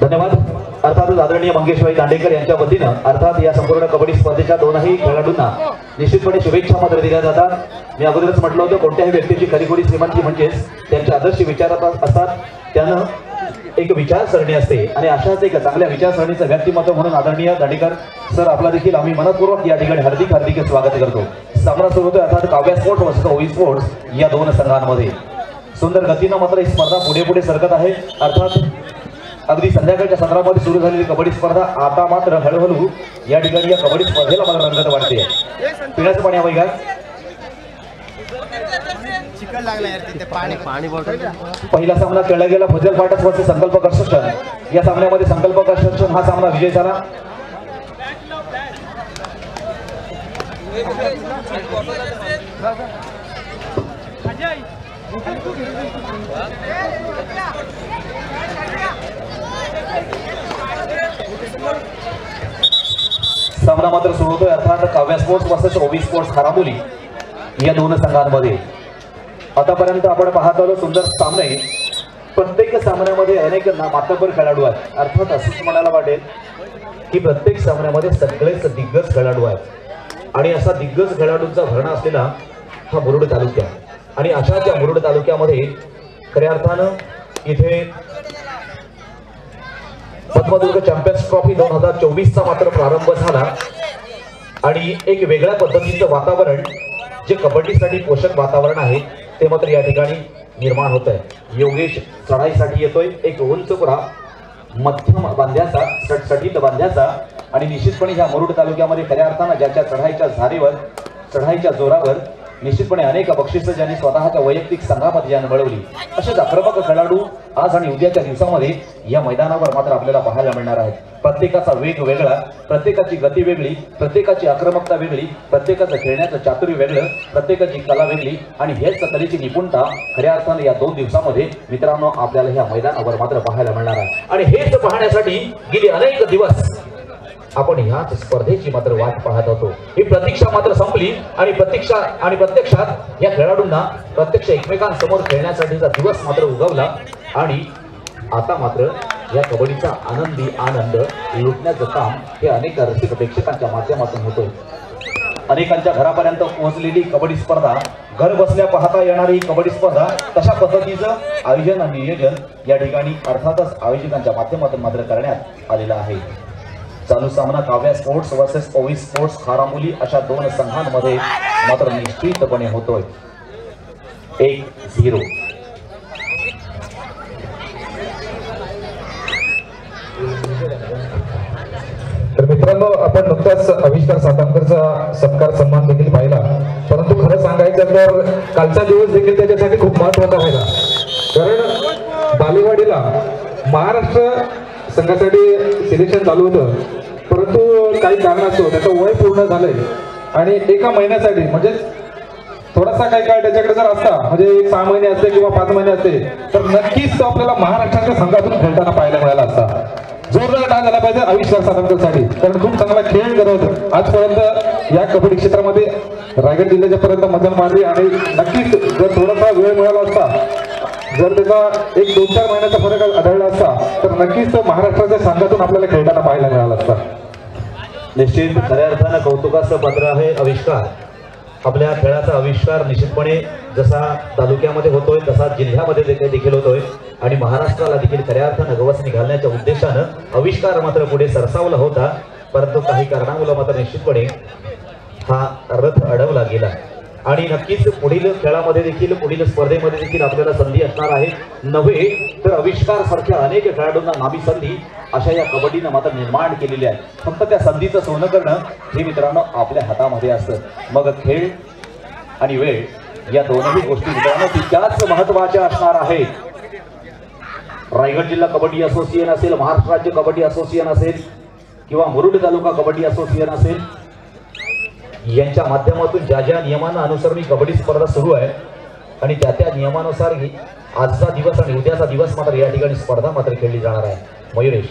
धन्यवाद। अर्थातच आदरणीय मंगेशभाई दांडेकर यांच्या वतीनं अर्थात या संपूर्ण कबड्डी स्पर्धेच्या दोनही खेळाडूंना निश्चितपणे शुभेच्छा मात्र दिल्या जातात। मी अगोदरच म्हटलं होतं, कोणत्याही व्यक्तीची खरीखुरी श्रीमंती म्हणजेच त्यांच्या आदर्श विचारात असतात, त्यानं एक विचारसरणी असते आणि अशाच एक चांगल्या विचारसरणीचं व्यक्तिमत्व म्हणून आदरणीय दांडेकर सर आपला देखील आम्ही मनपूर्वक या ठिकाणी हार्दिक स्वागत करतो। सामना सुरू होतोय अर्थात काव्या स्पोर्ट्स वर्सेस ओवी स्पोर्ट्स या दोन संघांमध्ये। सुंदर गतीनं मात्र ही स्पर्धा पुढे पुढे सरकत आहे। अर्थात अगदी संध्याकाळच्या सत्रामध्ये सुरू झालेली कबड्डी स्पर्धा आता मात्र हळूहळू या ठिकाणी या कबड्डी स्पर्धेला मला रंगत वाटते। पिण्याचं पाणी हवं का? पहिला सामना खेळला गेला भुजल फाटक वर्सेस संकल्प कन्स्ट्रक्शन। या सामन्यामध्ये संकल्प कन्स्ट्रक्शन हा सामना विजय झाला। सामना मात्र सुरू होतोय अर्थात काव्या स्पोर्ट्स वर्सेस ओवी स्पोर्ट्स खाराबोली या दोन संघांमध्ये। आतापर्यंत आपण पाहत आलो सुंदर सामने। प्रत्येक सामन्यामध्ये अनेक मातब्बर खेळाडू आहेत। अर्थात असंच म्हणायला वाटेल की प्रत्येक सामन्यामध्ये सगळेच दिग्गज खेळाडू आहेत आणि असा दिग्गज खेळाडूंचा भरणा असलेला हा मुरुड तालुका आणि अशाच या मुरुड तालुक्यामध्ये खऱ्या अर्थानं इथे पद्मदुर्ग चॅम्पियन्स ट्रॉफी 2024 चा मात्र प्रारंभ झाला आणि एक वेगळ्या पद्धतीचं वातावरण जे कबड्डीसाठी पोषक वातावरण आहे ते मात्र या ठिकाणी निर्माण होत आहे। योगेश चढाईसाठी येतोय, एक उंच पुरा मध्यम बांध्याचा सटसटीत बांध्याचा आणि निश्चितपणे ह्या मुरुड तालुक्यामध्ये खऱ्या अर्थानं ज्याच्या चढाईच्या झारीवर चढाईच्या जोरावर निश्चितपणे अनेक बक्षिसं ज्यांनी स्वतःच्या वैयक्तिक संघामध्ये ज्यांनी मिळवली असेच आक्रमक खेळाडू आज आणि उद्याच्या दिवसामध्ये या मैदानावर मात्र आपल्याला पाहायला मिळणार आहेत। प्रत्येकाचा वेग वेगळा, प्रत्येकाची गती वेगळी, प्रत्येकाची आक्रमकता वेगळी, प्रत्येकाचं खेळण्याचं चातुर्य वेगळं, प्रत्येकाची कला वेगळी आणि हेच कलेची निपुणता खऱ्या अर्थाने या 2 दिवसामध्ये मित्रांनो आपल्याला ह्या मैदानावर मात्र पाहायला मिळणार आहे। आणि हेच पाहण्यासाठी गेली अनेक दिवस आपण ह्याच स्पर्धेची मात्र वाट पाहत होतो। ही प्रतीक्षा मात्र संपली आणि प्रत्यक्षात या खेळाडूंना प्रत्यक्ष एकमेकांसमोर खेळण्यासाठीचा दिवस मात्र उगवला आणि आता मात्र या कबड्डीचा आनंद लुटण्याचं काम हे अनेक रसिक प्रेक्षकांच्या माध्यमातून होतोय। अनेकांच्या घरापर्यंत पोहोचलेली कबड्डी स्पर्धा, घर बसल्या पाहता येणारी कबड्डी स्पर्धा, तशा पद्धतीचं आयोजन आणि नियोजन या ठिकाणी अर्थातच आयोजकांच्या माध्यमातून मात्र करण्यात आलेलं आहे। चालू सामना काव्या स्पोर्ट्स वर्सेस ओवी स्पोर्ट्स खारामुली अशा दोन संघांमध्ये मात्र निश्चितपणे होतोय 1-0। तर मित्रांनो आपण नुकताच आविष्कार सातामकरचा सत्कार सन्मान देखील पाहिला, परंतु खरं सांगायचं तर कालचा दिवस देखील त्याच्यासाठी खूप महत्त्वाचा राहिला। कारण बालेवाडीला महाराष्ट्र संघासाठी सिलेक्शन चालू होतं, परंतु काही कारणास्तव त्याचं वय पूर्ण झालंय आणि एका महिन्यासाठी म्हणजे थोडासा काही काळ त्याच्याकडे जर असता म्हणजे 6 महिने असते किंवा 5 महिने असते तर नक्कीच तो आपल्याला महाराष्ट्राच्या संघातून खेळताना पाहायला मिळाला असता। जोरदार टाळ झाला पाहिजे आविष्कार सातामकरसाठी, कारण खूप चांगला खेळ करत आजपर्यंत या कबड्डी क्षेत्रामध्ये रायगड जिल्ह्याच्या पर्यंत मजल मारली आणि नक्कीच जर थोडासा वेळ मिळाला असता, जर त्याचा 1-2-4 महिन्याचा फरक आढळला असता तर नक्कीच तो महाराष्ट्राच्या संघातून आपल्याला खेळताना पाहायला मिळाला असता। निश्चित खऱ्या अर्थानं कौतुकाचं पात्र आहे आविष्कार। आपल्या खेळाचा आविष्कार निश्चितपणे जसा तालुक्यामध्ये होतोय तसा जिल्ह्यामध्ये देखील होतोय आणि महाराष्ट्राला देखील खऱ्या अर्थानं गवसणी घालण्याच्या उद्देशानं आविष्कार मात्र पुढे सरसावला होता, परंतु काही कारणामुळे मात्र निश्चितपणे हा रथ अडवला गेला आणि नक्कीच पुढील खेळामध्ये देखील पुढील स्पर्धेमध्ये देखील आपल्याला संधी असणार आहे। नव्हे तर आविष्कार सारख्या अनेक खेळाडूंना नामी संधी अशा या कबड्डीनं मात्र निर्माण केलेली आहे। फक्त त्या संधीचं सोनं करणं हे मित्रांनो आपल्या हातामध्ये असतं। मग खेळ आणि वेळ या दोनही गोष्टी मित्रांनो तितक्याच महत्त्वाच्या असणार आहेत। रायगड जिल्हा कबड्डी असोसिएशन असेल, महाराष्ट्र राज्य कबड्डी असोसिएशन असेल किंवा मुरुड तालुका कबड्डी असोसिएशन असेल, यांच्या माध्यमातून ज्या ज्या नियमांना अनुसरून ही कबड्डी स्पर्धा सुरू आहे आणि त्या नियमानुसार आजचा दिवस आणि उद्याचा दिवस मात्र या ठिकाणी स्पर्धा मात्र खेळली जाणार आहे। मयुरेश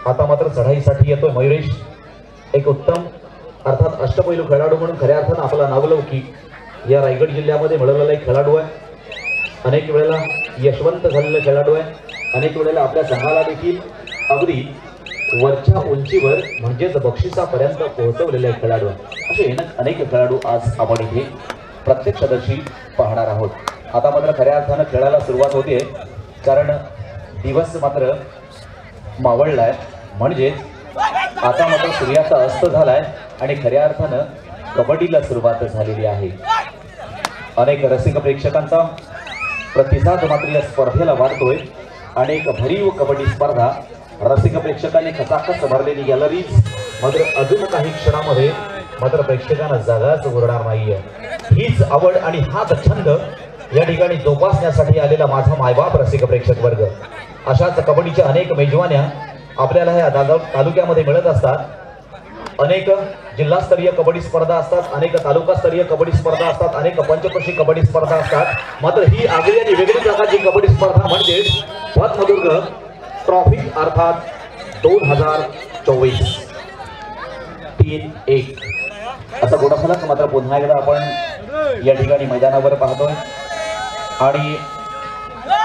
आता मात्र चढाईसाठी येतोय। मयुरेश एक उत्तम अर्थात अष्टपैलू खेळाडू म्हणून खऱ्या अर्थानं आपला नावलौकिक या रायगड जिल्ह्यामध्ये मिळवलेला एक खेळाडू आहे। अनेक वेळेला यशवंत झालेला खेळाडू आहे. अनेक वेळेला आपल्या संघाला देखील अगदी वरच्या उंचीवर म्हणजेच बक्षिसापर्यंत पोहोचवलेले खेळाडू आहे. असे अनेक खेळाडू आज आपण इथे प्रत्यक्षदर्शी पाहणार आहोत. आता मात्र खऱ्या अर्थानं खेळाला सुरुवात होते, कारण दिवस मात्र मावळलाय, म्हणजेच आता मात्र सूर्याचा अस्त झालाय आणि खऱ्या अर्थानं कबड्डीला सुरुवात झालेली आहे. अनेक रसिक प्रेक्षकांचा प्रतिसाद मात्र या स्पर्धेला वाढतोय. अनेक भरीव कबड्डी स्पर्धा, रसिक प्रेक्षकांनी खचाखच भरलेली गॅलरीज मात्र अजून काही क्षणामध्ये मात्र प्रेक्षकांना जागाच उरणार नाहीये. हीच आवड आणि हाच छंद या ठिकाणी जोपासण्यासाठी आलेला माझा मायबाप रसिक प्रेक्षक वर्ग. अशाच कबड्डीच्या अनेक मेजवान्या आपल्याला या तालुक्यामध्ये मिळत असतात. अनेक जिल्हास्तरीय कबड्डी स्पर्धा असतात, अनेक तालुकास्तरीय कबड्डी स्पर्धा असतात, अनेक पंचक्रोशी कबड्डी स्पर्धा असतात. मात्र ही आगळी आणि वेगळी प्रकारची कबड्डी स्पर्धा म्हणजे पद्मदुर्ग ट्रॉफी अर्थात 2024 3-1 असा गुणफलक मात्र पुन्हा एकदा आपण या ठिकाणी मैदानावर पाहतोय. आणि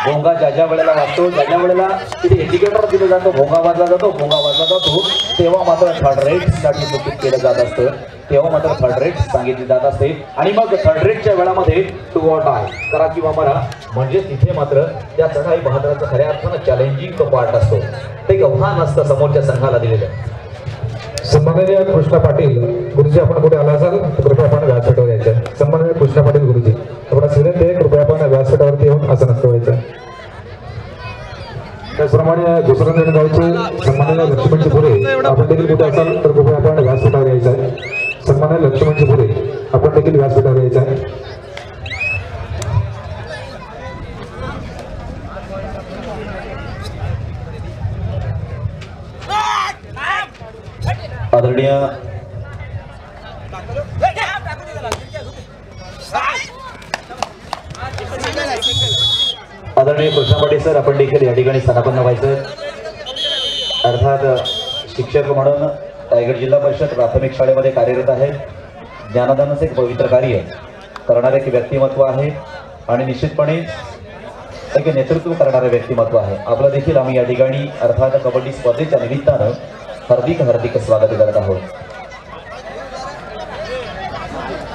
भोंगा ज्या वेळेला वाजतो, ज्या वेळेला तिथे इंडिकेटर दिलं जातं, भोंगा वाजला जातो, तेव्हा मात्र थर्ड रेट साठी सूचित केलं जात असतं, तेव्हा मात्र थर्ड रेट सांगितली जात असते. आणि मग थर्ड रेटच्या वेळामध्ये टू ऑर डाय करा किंवा मरा, म्हणजे तिथे मात्र त्या चढाई बहादराचं खऱ्या अर्थानं चॅलेंजिंग पार्ट असतो. ते आव्हान असतं समोरच्या संघाला दिलेलं. सन्माननीय कृष्णा पाटील गुरुजी, आपण कुठे आला असाल तर कृपया आपण व्यासपीठावर यायचं. सन्माननीय कृष्णा पाटील गुरुजी, आपला विनंती आहे, कृपया आपण व्यासपीठावरती येऊन आसन ठेवायचं. त्याचप्रमाणे दुसऱ्या गावचे सन्माननीय लक्ष्मणजी पुरे, आपण देखील कुठे असाल तर कृपया आपण व्यासपीठावर यायचं आहे. सन्माननीय लक्ष्मणजी पुरे, आपण देखील व्यासपीठावर यायचं आहे. आदरणीय कृष्णा पाटील सर, आपण देखील या ठिकाणी स्थानापन्न व्हायचं. अर्थात शिक्षक म्हणून रायगड जिल्हा परिषद प्राथमिक शाळेमध्ये कार्यरत आहेत. ज्ञानदानाचे एक पवित्र कार्य करणारे एक व्यक्तिमत्व आहे आणि निश्चितपणे एक नेतृत्व करणारे व्यक्तिमत्व आहे. आपलं देखील आम्ही या ठिकाणी अर्थात कबड्डी स्पर्धेच्या निमित्तानं हार्दिक स्वागत करत आहोत.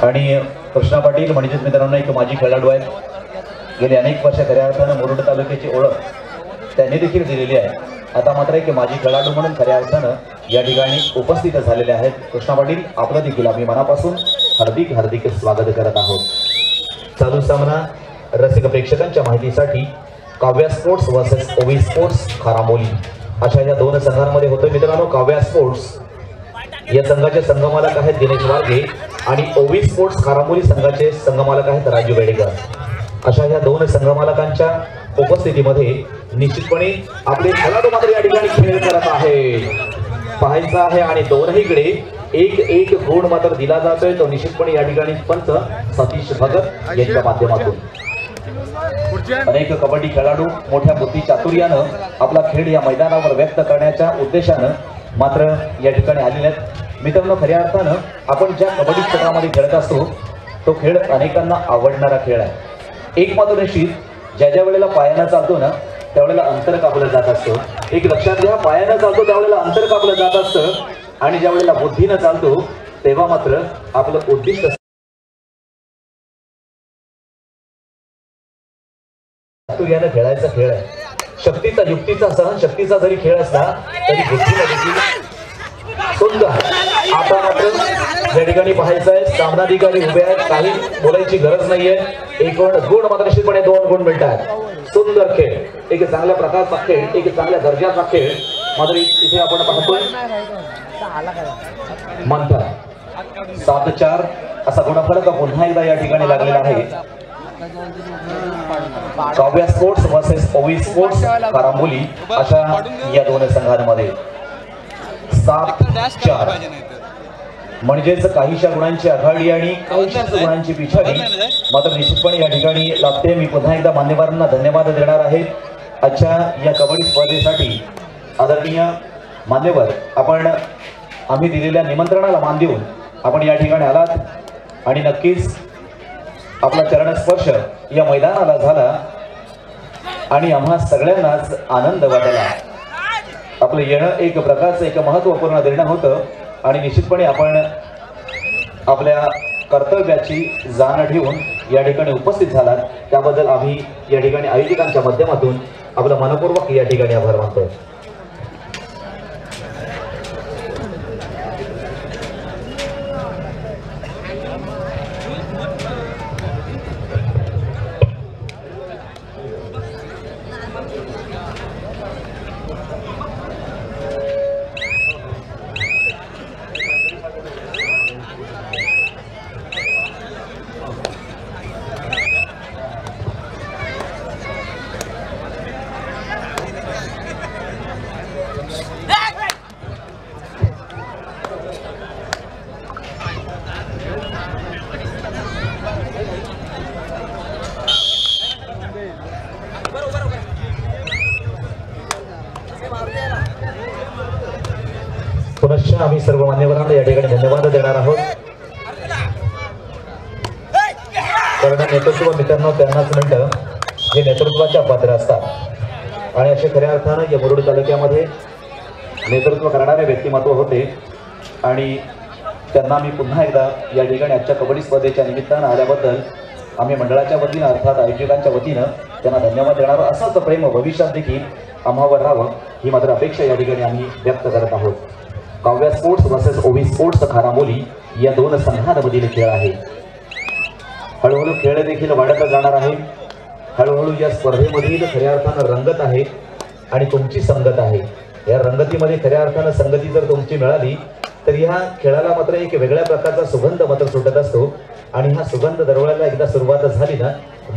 आणि कृष्णा पाटील म्हणजेच मित्रांनो एक माजी खेळाडू आहेत. गेली अनेक वर्ष खऱ्या अर्थानं मुरुड तालुक्याची ओळख त्यांनी देखील दिलेली आहे. आता मात्र एक माजी खेळाडू म्हणून खऱ्या अर्थानं या ठिकाणी उपस्थित झालेले आहेत. कृष्णा पाटील, आपलं देखील आम्ही मनापासून हार्दिक स्वागत करत आहोत. चालू सामना रसिक प्रेक्षकांच्या माहितीसाठी काव्या स्पोर्ट्स वर्सेस ओवी स्पोर्ट्स खारामोली अशा या दोन संघांमध्ये होतं. मित्रांनो, काव्या स्पोर्ट्स या संघाचे संघमालक आहेत दिनेश वारगे आणि ओवी स्पोर्ट्स खारामोली संघाचे संघमालक आहेत राजू बेडेकर. अशा या दोन संघमालकांच्या उपस्थितीमध्ये निश्चितपणे आपले खेळाडू मात्र या ठिकाणी खेळ करत आहेत, पाहायचा आहे. आणि दोन्हीकडे एक गुण मात्र दिला जातोय, तो निश्चितपणे या ठिकाणी पंच सतीश भगत यांच्या माध्यमातून. अनेक कबड्डी खेळाडू मोठ्या बुद्धी चातुर्यानं आपला खेळ या मैदानावर व्यक्त करण्याच्या उद्देशानं मात्र या ठिकाणी आलेले आहेत. मित्रांनो, खऱ्या अर्थानं आपण ज्या कबड्डी क्षेत्रामध्ये खेळत असतो तो खेळ अनेकांना आवडणारा खेळ आहे. एक मात्र निश्चित, ज्या वेळेला पायानं चालतो ना त्यावेळेला अंतर कापलं जात असतं. एक लक्षात घ्या, पायानं चालतो त्यावेळेला अंतर कापलं जात असतं आणि ज्या वेळेला बुद्धीनं चालतो तेव्हा मात्र आपलं उद्दिष्ट चातुर्यानं खेळायचा खेळ आहे. शक्तीचा युक्तीचा सहनशक्तीचा जरी खेळ असला तरी बुद्धीला देखील सुंदर. आता मात्र या ठिकाणी पाहायचं आहे, सामनाधिकारी उभे आहेत, काही बोलायची गरज नाहीये. एक गुण मात्र निश्चितपणे 2 गुण मिळतात. सुंदर खेळ, एक चांगल्या प्रकारचा खेळ, एक चांगल्या दर्जाचा खेळ मात्र इथे आपण पाहतोय. मंथन 7-4 असा गुणफलक पुन्हा एकदा या ठिकाणी लागलेला आहे. काव्या स्पोर्ट्स वर्सेस ओवी स्पोर्ट्स खारामोली अशा या दोन संघांमध्ये 7-4 म्हणजेच काहीशा गुणांची आघाडी आणि काहीशा गुणांची पिछाडी मात्र निश्चितपणे या ठिकाणी लागते. मी पुन्हा एकदा मान्यवरांना धन्यवाद देणार आहे. आजच्या या कबड्डी स्पर्धेसाठी आदरणीय मान्यवर, आपण आम्ही दिलेल्या निमंत्रणाला मान देऊन आपण या ठिकाणी आलात आणि नक्कीच आपला चरणस्पर्श या मैदानाला झाला. आणि आम्हा सगळ्यांनाच आनंद वाटला. आपलं येणं एक प्रकारचं एक महत्त्वपूर्ण निर्णय होतं आणि निश्चितपणे आपण आपल्या कर्तव्याची जाण ठेवून या ठिकाणी उपस्थित झालात त्याबद्दल आम्ही या ठिकाणी आयोजकांच्या माध्यमातून आपलं मनपूर्वक या ठिकाणी आभार मानतो. पुनश्च आम्ही सर्व मान्यवरांना या ठिकाणी धन्यवाद देणार आहोत. कारण नेतृत्व मित्रांनो त्यांनाच म्हणतं जे नेतृत्वाच्या पात्र असतात आणि असे खऱ्या अर्थानं या मुरुड तालुक्यामध्ये नेतृत्व करणारे व्यक्तिमत्व होते आणि त्यांना मी पुन्हा एकदा या ठिकाणी आजच्या कबड्डी स्पर्धेच्या निमित्तानं आल्याबद्दल आम्ही मंडळाच्या वतीनं अर्थात आयोजकांच्या वतीनं त्यांना धन्यवाद देणार. असंच प्रेम भविष्यात देखील आम्हावर राहावं ही मात्र अपेक्षा या ठिकाणी आम्ही व्यक्त करत आहोत. काव्या स्पोर्ट्स वर्सेस ओवी स्पोर्ट्स खानामोली या दोन संघांमधील खेळ आहे. हळूहळू खेळ देखील वाढत जाणार आहे. हळूहळू या स्पर्धेमधील खऱ्या अर्थानं रंगत आहे आणि तुमची संगत आहे. या रंगतीमध्ये खऱ्या अर्थानं संगती जर तुमची मिळाली तर ह्या खेळाला मात्र एक वेगळ्या प्रकारचा सुगंध मात्र सुटत असतो आणि हा सुगंध दरवळायला एकदा सुरुवात झाली ना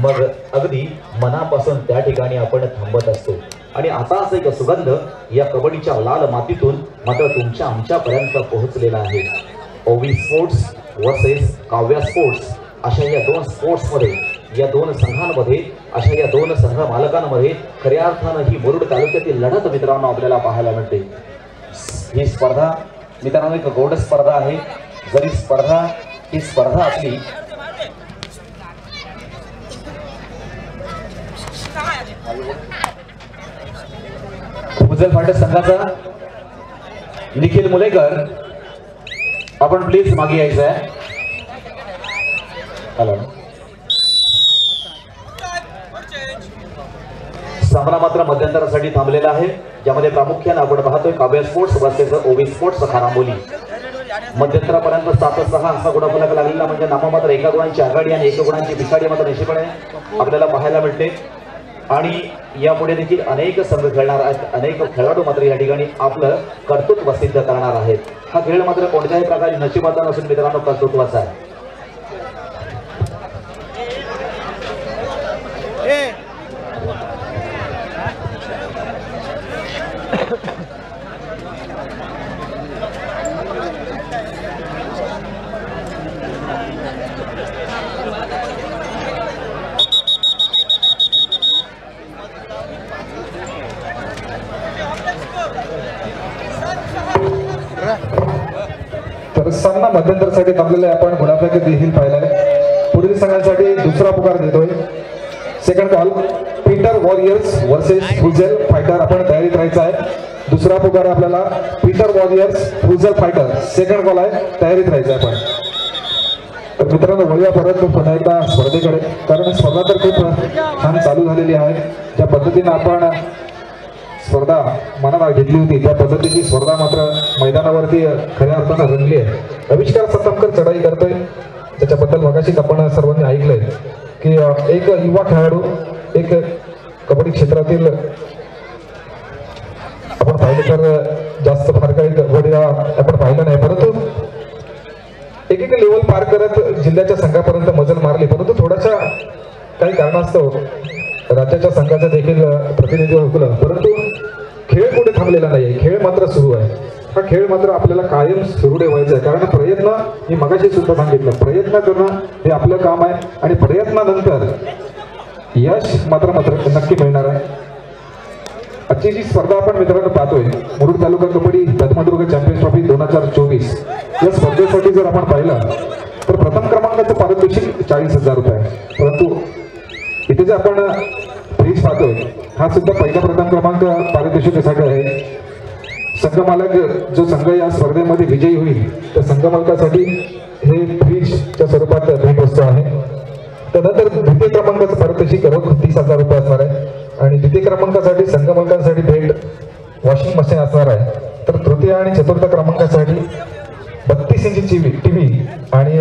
मग अगदी मनापासून त्या ठिकाणी आपण थांबत असतो. आणि असाच एक सुगंध या कबड्डीच्या लाल मातीतून मात्र तुमच्या आमच्यापर्यंत पोहोचलेला आहे. ओवी स्पोर्ट्स वर्सेस काव्या स्पोर्ट्स अशा या दोन स्पोर्ट्समध्ये या दोन संघांमध्ये अशा या दोन संघ मालकांमध्ये खऱ्या अर्थानं ही मुरुड तालुक्यातील लढत मित्रांनो आपल्याला पाहायला मिळते. ही स्पर्धा मित्रांनो एक गोड स्पर्धा आहे. जरी स्पर्धा ही स्पर्धा असली भुजल फाटक संघाचा निखिल मुलेकर आपण प्लीज मागे यायचं आहे. हॅलो सामना मात्र मध्यंतरासाठी थांबलेला आहे ज्यामध्ये प्रामुख्याने आपण पाहतोय काव्या स्पोर्ट्स वर्सेस ओवी स्पोर्ट्स खानामोली. मध्यंतरापर्यंत 7-6 असा गुणफलक लागलेला म्हणजे नाममात्र एका गुणांची आघाडी आणि 1 गुणांची पिछाडी मात्र निश्चितपणे आपल्याला पाहायला मिळते. आणि यापुढे देखील अनेक संघ खेळणार आहेत. अनेक खेळाडू मात्र या ठिकाणी आपलं कर्तृत्व सिद्ध करणार आहेत. हा खेळ मात्र कोणत्याही प्रकारे नशिबाचा नसून मित्रांनो कर्तृत्वाचा आहे. तर सामना मध्यंतरासाठी थांबलेला आहे. आपण गुणाफेक देखील पाहिलाय. पुढील संघासाठी दुसरा पुकार देतोय. Second call Peter warriors versus फ्रुझेल फायटर. आपण तयारीत राहायचं आहे. दुसरा पुकार आपल्याला पीटर वॉरियर्स फ्रुझेल फायटर. सेकंड कॉल आहे, तयारीत राहायचं आहे आपण. तर मित्रांनो वळूया परत पुन्हा एकदा स्पर्धेकडे. कारण स्पर्धा तर खूप छान चालू झालेली आहे. ज्या पद्धतीने आपण स्पर्धा मनाला घेतली होती त्या पद्धतीची स्पर्धा मात्र मैदानावरती खऱ्या अर्थानं रंगली आहे. आविष्कार सत्तामकर चढाई करतोय त्याच्याबद्दल मगाशीच आपण सर्वांनी ऐकलंय की एक युवा खेळाडू एक कबड्डी क्षेत्रातील आपण पाहिलं तर जास्त फार काही कबड्डीला आपण पाहिलं नाही परंतु एक लेवल पार करत जिल्ह्याच्या संघापर्यंत मजल मारली. परंतु थोड्याशा काही कारणास्तव राज्याच्या संघाचं देखील प्रतिनिधित्व हुकलं. परंतु खेळ कुठे थांबलेला नाहीये. खेळ मात्र सुरू आहे. हा खेळ मात्र आपल्याला कायम सुरू ठेवायचा आहे. कारण प्रयत्न मी मगाशी सुद्धा सांगितलं प्रयत्न करणं हे आपलं काम आहे आणि प्रयत्नानंतर यश मात्र नक्की मिळणार आहे. आजची जी स्पर्धा आपण मित्रांनो पाहतोय मुरुड तालुका कबड्डी पद्मदुर्ग चॅम्पियन्स ट्रॉफी 2024 या स्पर्धेसाठी जर आपण पाहिलं तर प्रथम क्रमांकाचं पारितोषिक 40,000 रुपये. परंतु इथे जे आपण फ्रीज पाहतोय हा सुद्धा पहिला प्रथम क्रमांक पारितोषिकासाठी आहे. संघ मालक जो संघ या स्पर्धेमध्ये विजयी होईल त्या संघ मालकासाठी हे फ्रीजच्या स्वरूपात भेटवस्तू आहे. त्यानंतर द्वितीय क्रमांकाचं पारितोषिक रोख 30,000 रुपये असणार आहे आणि द्वितीय क्रमांकासाठी संघ मालकांसाठी भेट वॉशिंग मशीन असणार आहे. तर तृतीय आणि चतुर्थ क्रमांकासाठी 32 इंची टीव्ही आणि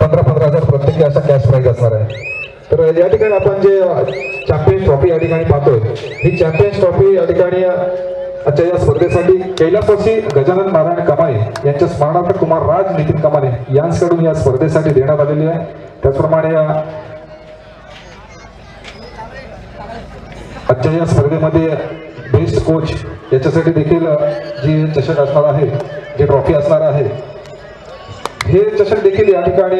15,000 प्रत्येकी अशा कॅश प्राईज असणार आहे. तर या ठिकाणी आपण जे चॅम्पियन्स ट्रॉफी या ठिकाणी पाहतोय ही चॅम्पियन्स ट्रॉफी या ठिकाणी आजच्या या स्पर्धेसाठी कैलासवासी गजानन नारायण कमाळे यांच्या स्मरणार्थ कुमार राज नितीन कमाळे यांच्याकडून या स्पर्धेसाठी देण्यात आलेली आहे. त्याचप्रमाणे आजच्या या स्पर्धेमध्ये बेस्ट कोच याच्यासाठी देखील जी चषक असणार आहे जी ट्रॉफी असणार आहे हे चषक देखील या ठिकाणी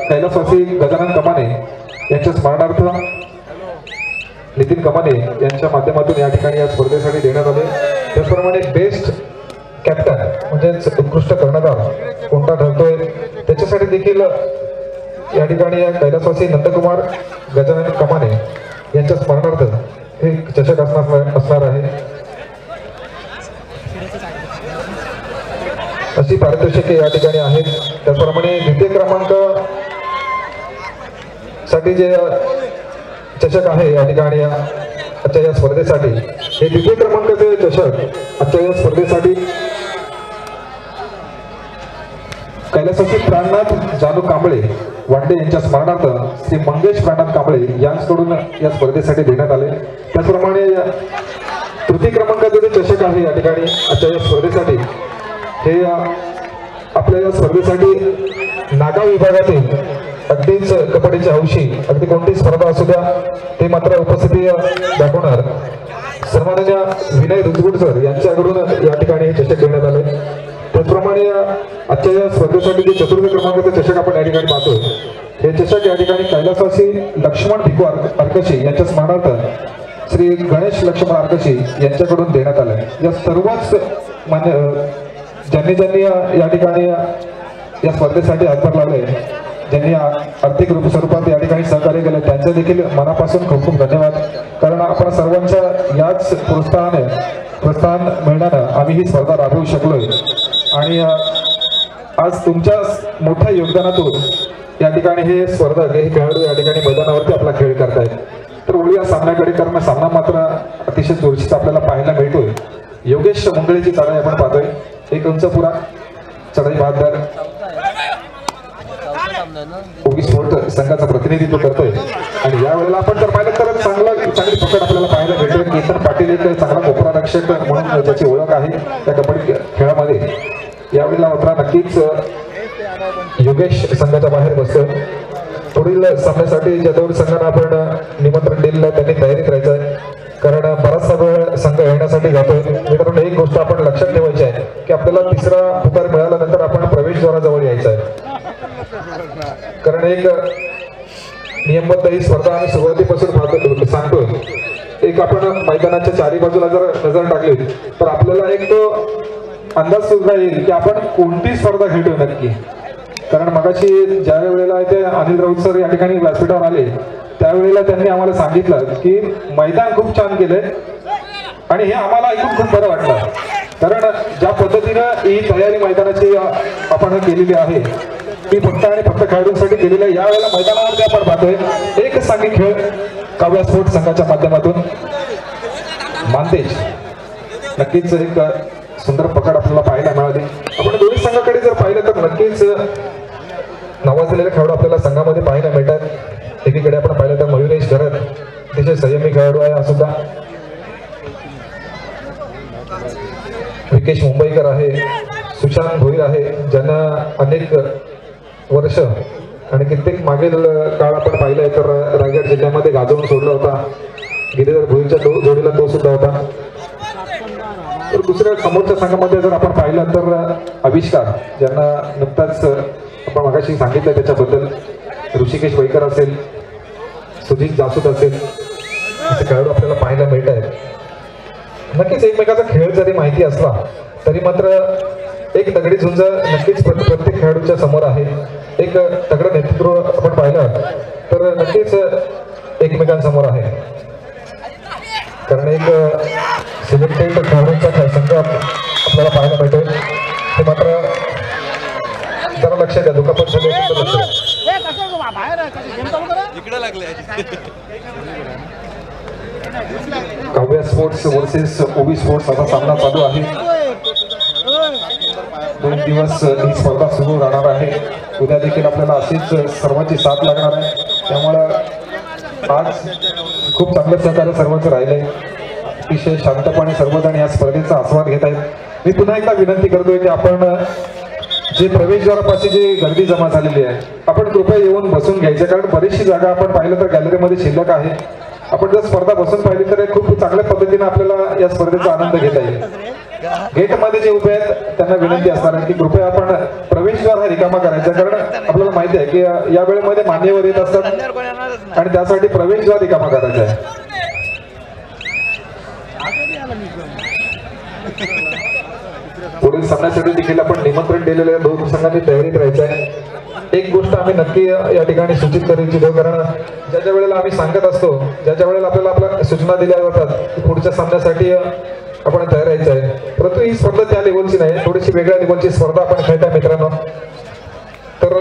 कैलासवासी गजानन कमाने यांच्या स्मरणार्थ नितीन कमाने यांच्या माध्यमातून या ठिकाणी या स्पर्धेसाठी देण्यात आले. त्याचप्रमाणे बेस्ट कॅप्टन म्हणजेच उत्कृष्ट कर्णधार कोणता ठरतोय त्याच्यासाठी देखील या ठिकाणी कैलासवासी नंदकुमार गजानन कमाने यांच्या स्मरणार्थ हे चषक असणार आहे. अशी पारितोषिके या ठिकाणी आहेत. त्याचप्रमाणे द्वितीय क्रमांक साठी जे चषक आहे या ठिकाणी आजच्या या स्पर्धेसाठी हे द्वितीय क्रमांकाचे चषक आजच्या या स्पर्धेसाठी कैलासवासी प्राणनाथ जानू कांबळे वांडे यांच्या स्मरणार्थ श्री मंगेश प्राणनाथ कांबळे यांच्याकडून या स्पर्धेसाठी देण्यात आले. त्याचप्रमाणे तृतीय क्रमांकाचे जे चषक आहे या ठिकाणी आजच्या या स्पर्धेसाठी हे आपल्या या स्पर्धेसाठी नागाव विभागातील अगदीच कबड्डीची हौशी अगदी कोणती स्पर्धा असू द्या ते मात्र उपस्थिती दाखवणार सन्माननीय विनय रुजगुड सर यांच्याकडून या ठिकाणी हे चषक देण्यात आले. त्याचप्रमाणे आजच्या या स्पर्धेसाठी जे चतुर्थ क्रमांकाचे चषक आपण या ठिकाणी पाहतोय हे चषक या ठिकाणी कैलासवासी लक्ष्मण भिकू अर्कशी यांच्या स्मरणार्थ श्री गणेश लक्ष्मण अर्कशी यांच्याकडून देण्यात आले. या सर्वच ज्यांनी या ठिकाणी या स्पर्धेसाठी हातभार लावले ज्यांनी आर्थिक स्वरूपात या ठिकाणी सहकार्य केले त्यांचे देखील मनापासून खूप खूप धन्यवाद. कारण आपण सर्वांच्या याच प्रोत्साहन मिळण्यानं आम्ही ही स्पर्धा राबवू शकलोय आणि आज तुमच्या मोठ्या योगदानातून या ठिकाणी हे स्पर्धक हे खेळाडू या ठिकाणी मैदानावरती आपला खेळ करतायत. तर ओळी या सामन्याकडे कारण सामना मात्र अतिशय चुरशीचा आपल्याला पाहायला मिळतोय. योगेश मंगळेची चढाई आपण पाहतोय. एक उंच पुरा चढाई बहादर ओगी स्पोर्ट संघाचं प्रतिनिधित्व करतोय आणि या वेळेला आपण जर पाहिलं तर चांगली पकड आपल्याला पाहायला भेटेल. केतन पाटील एक चांगला कोपरा रक्षक म्हणून ज्याची ओळख आहे त्या कबड्डी खेळामध्ये यावेळेला मात्र नक्कीच योगेश संघाच्या बाहेर बसतोय. पुढील सामन्यासाठी ज्या दोन संघांना आपण निमंत्रण दिलेलं त्यांनी तयारीत राहायचं आहे कारण बराचसा वेळ संघ येण्यासाठी जातोय. मित्रांनो एक गोष्ट आपण लक्षात ठेवायची आहे की आपल्याला तिसरा पुकार मिळाल्यानंतर आपण प्रवेशद्वाराजवळ यायचं आहे कारण एक नियमबद्ध ही स्पर्धा आम्ही सुरुवातीपासून सांगतोय. एक आपण मैदानाच्या चारी बाजूला जर नजर टाकली तर आपल्याला एक तो अंदाज सुद्धा येईल की आपण कोणती स्पर्धा खेळतोय नक्की. कारण मगाशी ज्या वेळेला ते अनिल राऊत सर या ठिकाणी व्यासपीठावर आले त्यावेळेला त्यांनी आम्हाला सांगितलं की मैदान खूप छान केलंय आणि हे आम्हाला ऐकून खूप बरं वाटलं. कारण ज्या पद्धतीनं ही तयारी मैदानाची आपण केलेली आहे ती फक्त आणि फक्त खेळाडूंसाठी केलेली आहे. यावेळेला मैदानावरती आपण पाहतोय एक सांघिक खेळ काव्या स्पोर्ट संघाच्या माध्यमातून मानतेज नक्कीच एक सुंदर पकड आपल्याला पाहायला मिळाली. आपण दोन्ही संघाकडे जर पाहिलं तर नक्कीच नावाजलेले खेळाडू आपल्याला संघामध्ये पाहायला मिळतात. एकीकडे आपण पाहिलं तर मयुरेश घरत अतिशय संयमी खेळाडू आहे हा सुद्धा. विकेश मुंबईकर आहे, सुशांत भोईर आहे ज्यांना अनेक वर्ष आणि कित्येक मागील काळ आपण पाहिलंय तर रायगड जिल्ह्यामध्ये गाजवून सोडला होता. गिरीधर भोईरच्या जोडीला तो सुद्धा होता. तर दुसऱ्या समोरच्या संघामध्ये जर आपण पाहिलं तर आविष्कार ज्यांना नुकताच आपण मगाशी सांगितलं त्याच्याबद्दल ऋषिकेश वैकर असेल, सुजित जासूद असेल असे खेळाडू आपल्याला पाहायला मिळत आहेत. नक्कीच एकमेकाचा खेळ जरी माहिती असला तरी मात्र एक दगडी झुंज नक्कीच प्रत्येक खेळाडूच्या समोर आहे. एक तगडं नेतृत्व आपण पाहिलं तर नक्कीच एकमेकांसमोर आहे, कारण एक सिलेक्टेड खेळाडूंचा संघ आपल्याला पाहायला मिळतोय. ते मात्र जरा लक्षात द्या, दुखापत झाली असेल तर लक्षात काव्या स्पोर्ट्स वर्सेस ओबी स्पोर्ट्स असा सामना चालू आहे. 2 दिवस ही स्पर्धा सुरू राहणार आहे. उद्या देखील आपल्याला अशीच सर्वांची साथ लागणार आहे. त्यामुळं आज खूप चांगलं सहकार्य सर्वांचं राहिलंय. अतिशय शांतपणे सर्वजण या स्पर्धेचा आस्वाद घेत आहेत. मी पुन्हा एकदा विनंती करतोय की आपण जे प्रवेशद्वारापाशी जी गर्दी जमा झालेली आहे, आपण कृपया येऊन बसून घ्यायचं, कारण बरीचशी जागा आपण पाहिलं तर गॅलरीमध्ये शिल्लक आहे. आपण जर स्पर्धा बसून पाहिली तर खूप चांगल्या पद्धतीने आपल्याला या स्पर्धेचा आनंद घेता येईल. गेटमध्ये जे उभे आहेत त्यांना विनंती असणार आहे की कृपया आपण प्रवेशद्वार हा रिकामा करायचा, कारण आपल्याला माहिती आहे की या वेळेमध्ये मान्यवर येत असतात आणि त्यासाठी प्रवेशद्वार रिकामा करायचा आहे. पुढील सामन्यासाठी देखील आपण निमंत्रण दिलेल्या दोन संघांनी तयारीत राहायचं आहे. एक गोष्ट आम्ही नक्की या ठिकाणी सूचित करू इच्छितो, कारण ज्या वेळेला आम्ही सांगत असतो, ज्या वेळेला आपल्याला आपल्या सूचना दिल्या जातात की पुढच्या सामन्यासाठी आपण तयार राहायचं आहे, परंतु ही स्पर्धा त्या लेवलची नाही, थोडीशी वेगळ्या लेवलची स्पर्धा आपण खेळताय मित्रांनो. तर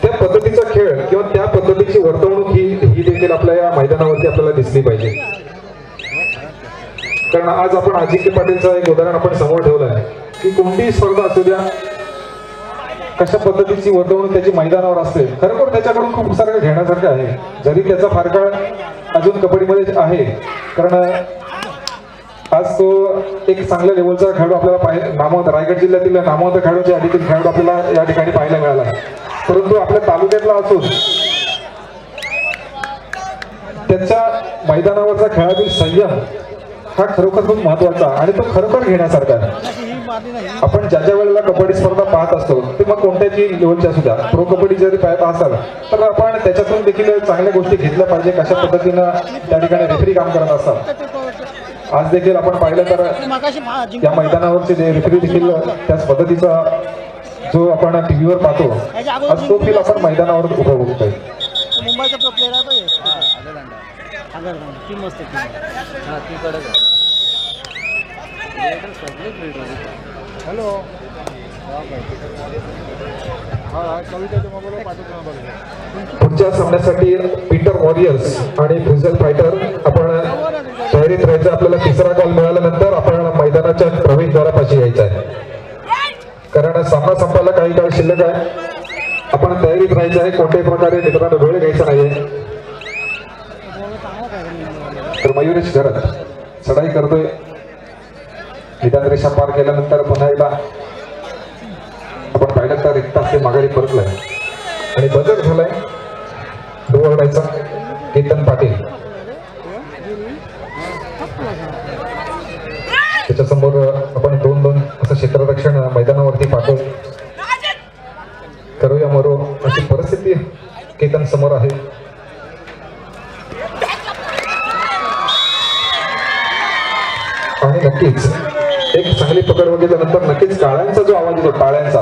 त्या पद्धतीचा खेळ किंवा त्या पद्धतीची वर्तवणूक ही देखील आपल्या या मैदानावरती आपल्याला दिसली पाहिजे. कारण आज आपण अजिंक्य पाटीलचं एक उदाहरण आपण समोर ठेवलं आहे की कोणतीही स्पर्धा असू द्या, कशा पद्धतीची वर्तवणूक त्याची मैदानावर असते, खरोखर त्याच्याकडून खूप सारं घेण्यासारखं आहे. जरी त्याचा फार काळ अजून कबड्डीमध्ये आहे, कारण आज तो एक चांगल्या लेवलचा खेळाडू आपल्याला नामवंत रायगड जिल्ह्यातील नामवंत खेळाडूच्या यादीतील खेळाडू आपल्याला या ठिकाणी पाहायला मिळाला. परंतु आपल्या तालुक्यातला असून त्याच्या मैदानावरचा खेळातील संयम हा खरोखर खूप महत्वाचा आणि तो खरोखर घेण्यासारखा आहे. आपण ज्या वेळेला कबड्डी स्पर्धा पाहत असतो ते मग कोणत्याही लेवलची असू द्या, प्रो कबड्डी जरी पाहत असाल तर आपण त्याच्यातून देखील चांगल्या गोष्टी घेतल्या पाहिजे, कशा पद्धतीनं त्या ठिकाणी रेफरी काम करत असतात. आज देखील आपण पाहिलं तर या मैदानावरचे जे रेफरी देखील त्याच पद्धतीचा जो आपण टीव्हीवर पाहतो, आज तो फील आपण मैदानावर उभा बघतोय. मुंबईचा तो प्लेयर आहे हॅलो पुढच्या सामन्यासाठी पीटर वॉरियर्स आणि फ्युझल फायटर आपण तयारीत राहायचं. आपल्याला तिसरा कॉल मिळाल्यानंतर आपण मैदानाच्या प्रवेशद्वारापाशी यायचं आहे, कारण सामना संपायला काही काळ शिल्लक आहे. आपण तयारीत राहायचं आहे, कोणत्याही प्रकारे मित्रांनो वेळ घ्यायचा नाहीये. तर मयुरेश घरात चढाई करतोय, निदान रेषा पार केल्यानंतर पुन्हा एकदा आपण पाहिलं तर रिक्त असे माघारी परतलाय आणि बदल झालाय डोळायचा केतन पाटील. त्याच्यासमोर आपण 2-2 असं क्षेत्ररक्षण मैदानावरती पाहतोय. करूया मरो अशी परिस्थिती केतन समोर आहे. आणि नक्कीच एक चांगली पकड बघितल्यानंतर नक्कीच टाळ्यांचा जो आवाज येतो, टाळ्यांचा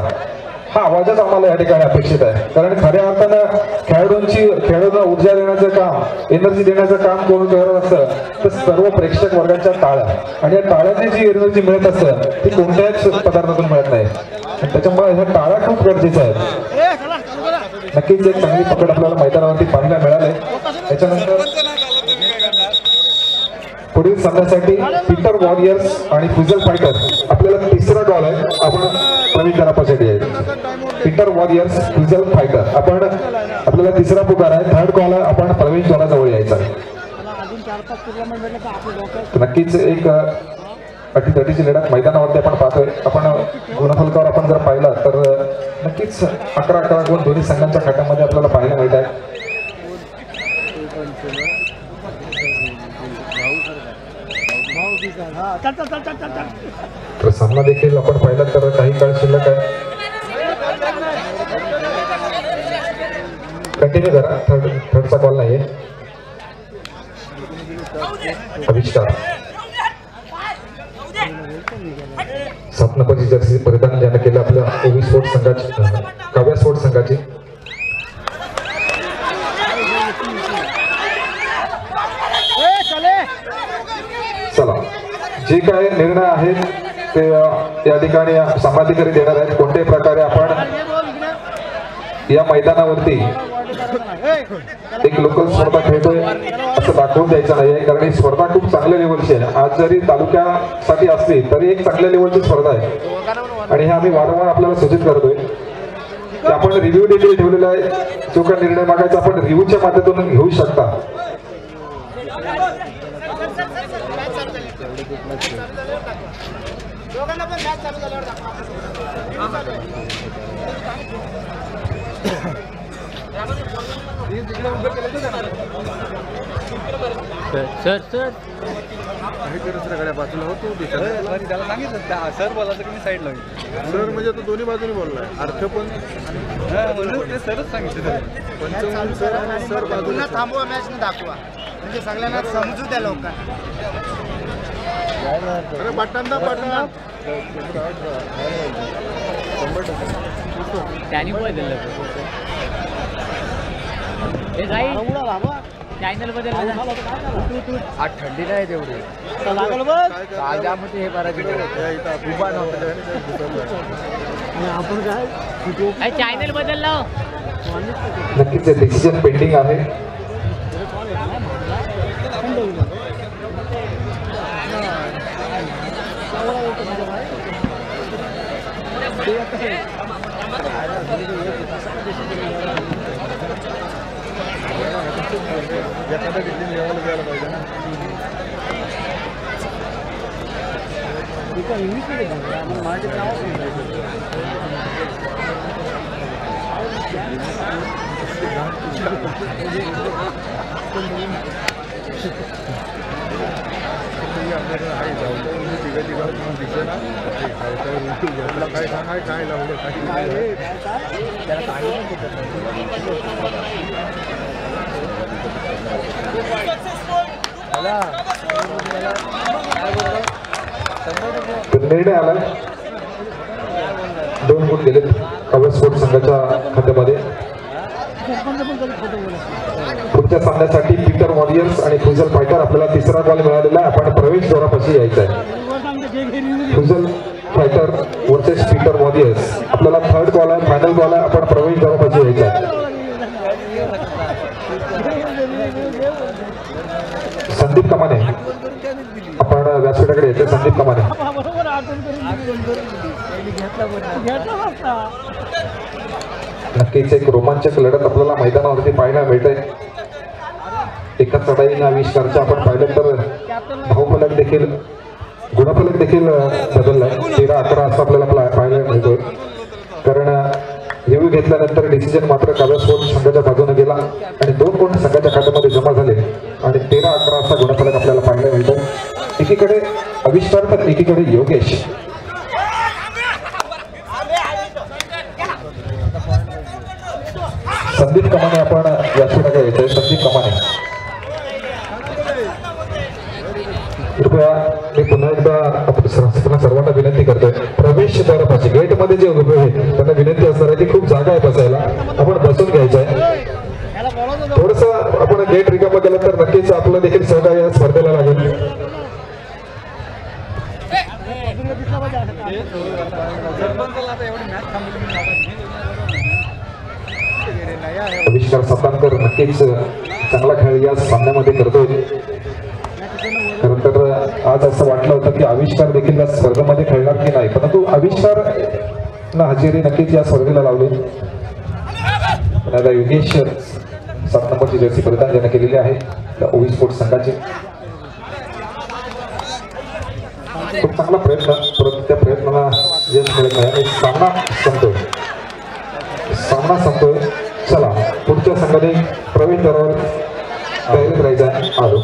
हा आवाजच आम्हाला या ठिकाणी अपेक्षित आहे. कारण खऱ्या अर्थानं खेळाडूंना ऊर्जा देण्याचं काम, एनर्जी देण्याचं काम कोण करत असतं तर सर्व प्रेक्षक वर्गाच्या टाळ्या, आणि या टाळ्यांनी जी एनर्जी मिळत असतं ती कोणत्याच पदार्थातून मिळत नाही. त्याच्यामुळे ह्या टाळ्या खूप गरजेच्या आहेत. नक्कीच एक चांगली पकड आपल्याला मैदानावरती पाहायला मिळाली. त्याच्यानंतर पुढील सामन्यासाठी पीटर वॉरियर्स आणि फ्युझल फायटर आपल्याला तिसरा कॉल आहे. आपण प्रवेशद्वारापाशी यायचं. पीटर वॉरियर्स फ्युझल फायटर आपण आपल्याला तिसरा पुकार आहे, थर्ड कॉल आहे. आपण प्रवेशद्वाराजवळ यायचा. नक्कीच एक अटीतटीची लढत मैदानावरती आपण पाहतोय. आपण गुणफलकावर आपण जर पाहिला तर नक्कीच 11-11 गुण दोन्ही संघांच्या खात्यामध्ये आपल्याला पाहायला मिळत आहे. तर सामना देखील आपण पाहिला तर काही काळ शिल्लक आहे. कंटिन्यू करा, थर्डचा कॉल नाहीये. आविष्कार सात नंबरची जर्सी परिधान ज्यानं केलं आपल्या ओबी स्पोर्ट्स संघाची, काव्या स्पोर्ट्स संघाची. चला, जे काय निर्णय आहेत ते या ठिकाणी समाधिकारी देणार आहेत. कोणत्याही प्रकारे आपण या मैदानावरती एक लोकल स्पर्धा खेळतोय असं दाखवून द्यायचं नाही आहे, कारण ही स्पर्धा खूप चांगल्या लेवलची आहे. आज जरी तालुक्यासाठी असली तरी एक चांगल्या लेवलची स्पर्धा आहे आणि हे आम्ही वारंवार आपल्याला सूचित करतोय की आपण रिव्ह्यू देखील ठेवलेला आहे. जो काही निर्णय मागायचा आपण रिव्ह्यूच्या माध्यमातून घेऊ शकता. सर सर बाजूला होतो त्याला सांगितलं सर बोलायचं की मी साईड लागेल. सर म्हणजे तो दोन्ही बाजूने बोललाय, अर्थ पण ते सरच सांगितलं. पंचम सर आणि सर बाजूला थांबवा, मॅच न दाखवा म्हणजे सगळ्यांना समजू द्या लोकांना. बटन दा बटन त्यांनी बदललं चॅनल बदललं. आज थंडी नाही तेवढी हे आपण काय चॅनल बदललं. नक्कीच डिसिजन पेंडिंग आहे. एखाद्या डिसिजन लेवल द्यायला पाहिजे ना. काय सांगाय काय लावलं निर्णय आलाय. 2 गुण गेलेत कव्हर स्पोर्ट संघाच्या खात्यामध्ये. पुढच्या सामन्यासाठी पीटर वॉरियर्स आणि फ्युजल फायटर आपल्याला तिसरा बॉल मिळालेला आहे. आपण प्रवेश द्वारापाशी यायचा आहे. फ्युजल फायटर वर्सेस पीटर वॉरियर्स. आपल्याला थर्ड बॉल आहे, फायनल बॉल आहे. आपण प्रवेश द्वारापाशी यायचा आहे. संदीप कमाने आपण व्यासपीठाकडे येते. संदीप कमाने नक्कीच एक रोमांचक लढत आपल्याला मैदानावरती पाहायला मिळते. एका चढाईने आविष्कारच्या आपण पाहिलं तर धावफलक देखील गुणफलक देखील बदललाय. 13-11 असं आपल्याला पाहायला मिळतोय. कारण रिव्ह्यू घेतल्यानंतर डिसिजन मात्र काव्या स्पोर्ट्स संघाच्या बाजूने गेला आणि 2 गुण संघाच्या खात्यामध्ये जमा झाले आणि 13-11 असा गुणफलक आपल्याला पाहायला मिळतो. एकीकडे आविष्कार तर एकीकडे योगेश. संदीप कमाने आपण व्यासपीठाकडे येतोय. संदीप कमाने कृपया मी पुन्हा एकदा सर्वांना विनंती करतोय, प्रवेश द्वारापाशी गेटमध्ये जे उभे आहेत त्यांना विनंती असणार आहे की खूप जागा आहे बसायला, आपण बसून घ्यायचं आहे. थोडस आपण गेट रिकामं केलं तर नक्कीच आपलं देखील सहकार्य या स्पर्धेला लागेल. आविष्कार सातारकर नक्कीच चांगला खेळ या सामन्यामध्ये करतोय. खरं तर आज असं वाटलं होतं की आविष्कार देखील या स्पर्धेमध्ये खेळणार की नाही, परंतु आविष्कार ना हजेरी नक्कीच या स्पर्धेला लावली. आता योगेश 7 नंबरची जर्सी परिधान ज्याने केलेली आहे त्या ओवी स्पोर्ट्स संघाची. खूप चांगला प्रयत्न, परंतु त्या प्रयत्नाला यश मिळत नाही आणि सामना संपतोय. चला पुढच्या संघाने प्रवेश द्वारावर तयारीत राहायचा आलो.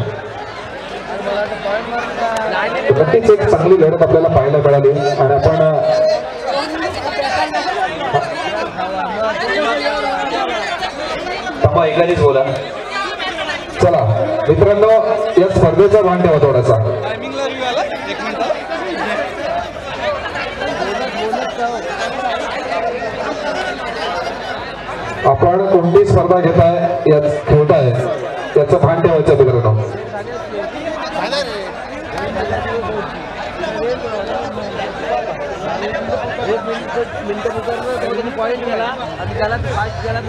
नक्कीच एक चांगली लढत आपल्याला पाहायला मिळाली आणि आपण ऐकल्यानेच बोला. चला मित्रांनो, या स्पर्धेचा भान ठेवा थोडासा. आपण कोणती स्पर्धा घेताय खेळताय याचं भान ठेवायचं मित्रांनो. मिनिट पुकारलं पॉईंट केला आणि त्याला फास्ट केला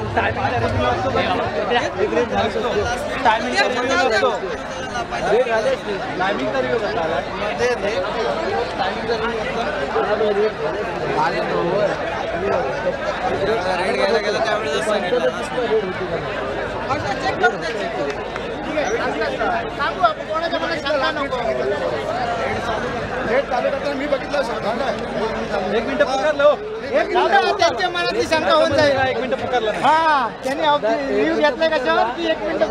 टायमिंग तरी मी बघितलं एक मिनिट पुकारलो त्यांच्या मनातली शंका होऊन जाईल. एक मिनिट पुकारलं हा त्यांनी रिव्ह्यू घेतलाय कशावर की एक मिनिट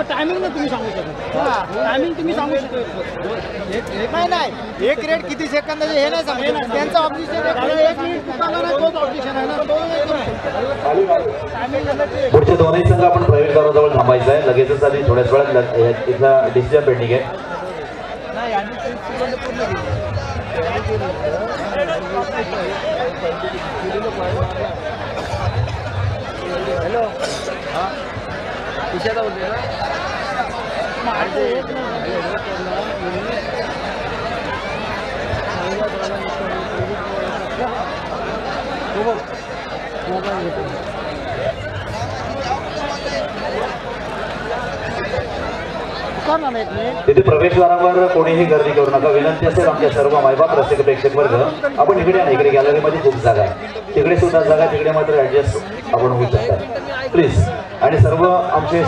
टायमिंग ना तुम्ही सांगू शकता. टायमिंग तुम्ही सांगू शकता नाही एक रेट किती सेकंदाचे हे नाही सांगू. त्यांचं ऑब्जेक्शन एक मिनिट पुकारला ना तोच ऑब्जेक्शन आहे ना पुढचे दोन्ही संघ आपण प्रवेशद्वाराजवळ थांबायचं आहे. लगेचच आधी थोड्याच वेळात इथला डिसिजन पेंडिंग आहे. हॅलो हा कुशाला बोलते तिथे प्रवेशद्वारावर कोणीही गर्दी करू नका. विनंती असेल आमच्या सर्व मायबाप रसिक प्रेक्षक वर्ग आपण इकडे आणि इकडे गॅलरीमध्ये खूप जागा आहे. तिकडे सुद्धा जागा तिकडे मात्र ऍडजस्ट आपण होऊ शकता प्लीज. आणि सर्व आमचे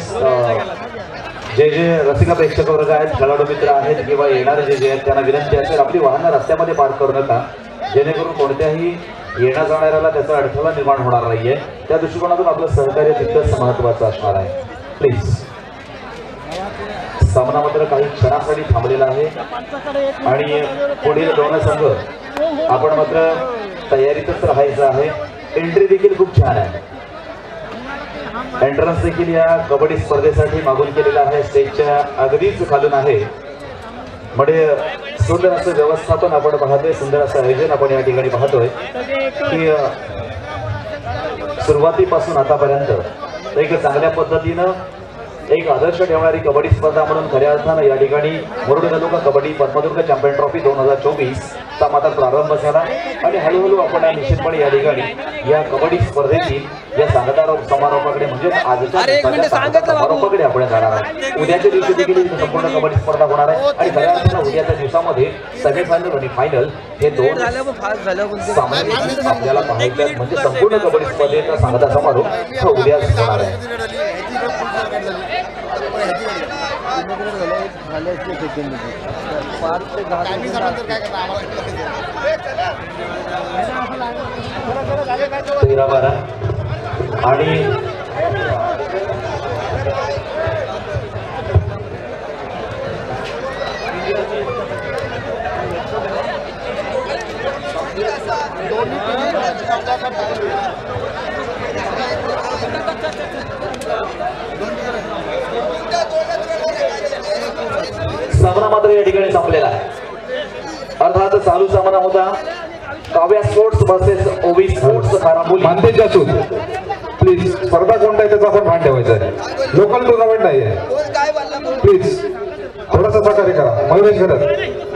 जे जे रसिक प्रेक्षक वर्ग आहेत, खेळाडू मित्र आहेत किंवा येणारे जे आहेत त्यांना विनंती असेल आपली वाहनं रस्त्यामध्ये पार्क करू नका, जेणेकरून कोणत्याही येण्या जाणाऱ्याला त्याचा अडथळा निर्माण होणार नाहीये. त्या दृष्टिकोनातून आपलं सहकार्य तितकंच महत्वाचं असणार आहे प्लीज. सामना मात्र काही क्षणासाठी थांबलेला आहे आणि पुढील दोन संघ आपण मात्र तयारीतच राहायचं आहे. एंट्री देखील खूप छान आहे. एंट्रन्स देखील या कबड्डी स्पर्धेसाठी मागून केलेला आहे. स्टेजच्या अगदीच खालून आहे. म्हणजे सुंदर असं व्यवस्थापन आपण पाहतोय, सुंदर असं आयोजन आपण या ठिकाणी पाहतोय की सुरुवातीपासून आतापर्यंत एक चांगल्या पद्धतीनं एक आदर्श ठेवणारी कबड्डी स्पर्धा म्हणून खऱ्या अर्थानं या ठिकाणी मुरुड तालुका कबड्डी पद्मदुर्ग चॅम्पियन ट्रॉफी 2024 चा मात्र प्रारंभ झाला आणि हळूहळू आपण निश्चितपणे या ठिकाणी या कबड्डी स्पर्धेतील या सांगता समारोपाकडे म्हणजे आजच्या समारोपाकडे आपण जाणार आहोत. उद्याच्या दिवशी देखील संपूर्ण कबड्डी स्पर्धा होणार आहे आणि खऱ्या अर्थानं उद्याच्या दिवसामध्ये सेमीफायनल आणि फायनल हे दोन सामने आपल्याला पाहायचे म्हणजे संपूर्ण कबड्डी स्पर्धेचा सांगता समारोप हा उद्याच होणार आहे. तेरा बारा आणि सामना मात्र या ठिकाणी संपलेला आहे. अर्थात चालू सामना होता काव्या स्पोर्ट्स वर्सेस ओवी स्पोर्ट्स खारांबोली. मानतेज असून प्लीज स्पर्धा कोणता आहे त्याचा आपण भान ठेवायचं आहे. लोकल टुर्नामेंट नाही आहे. प्लीज थोडासा सहकार्य करा. मयुरेश करत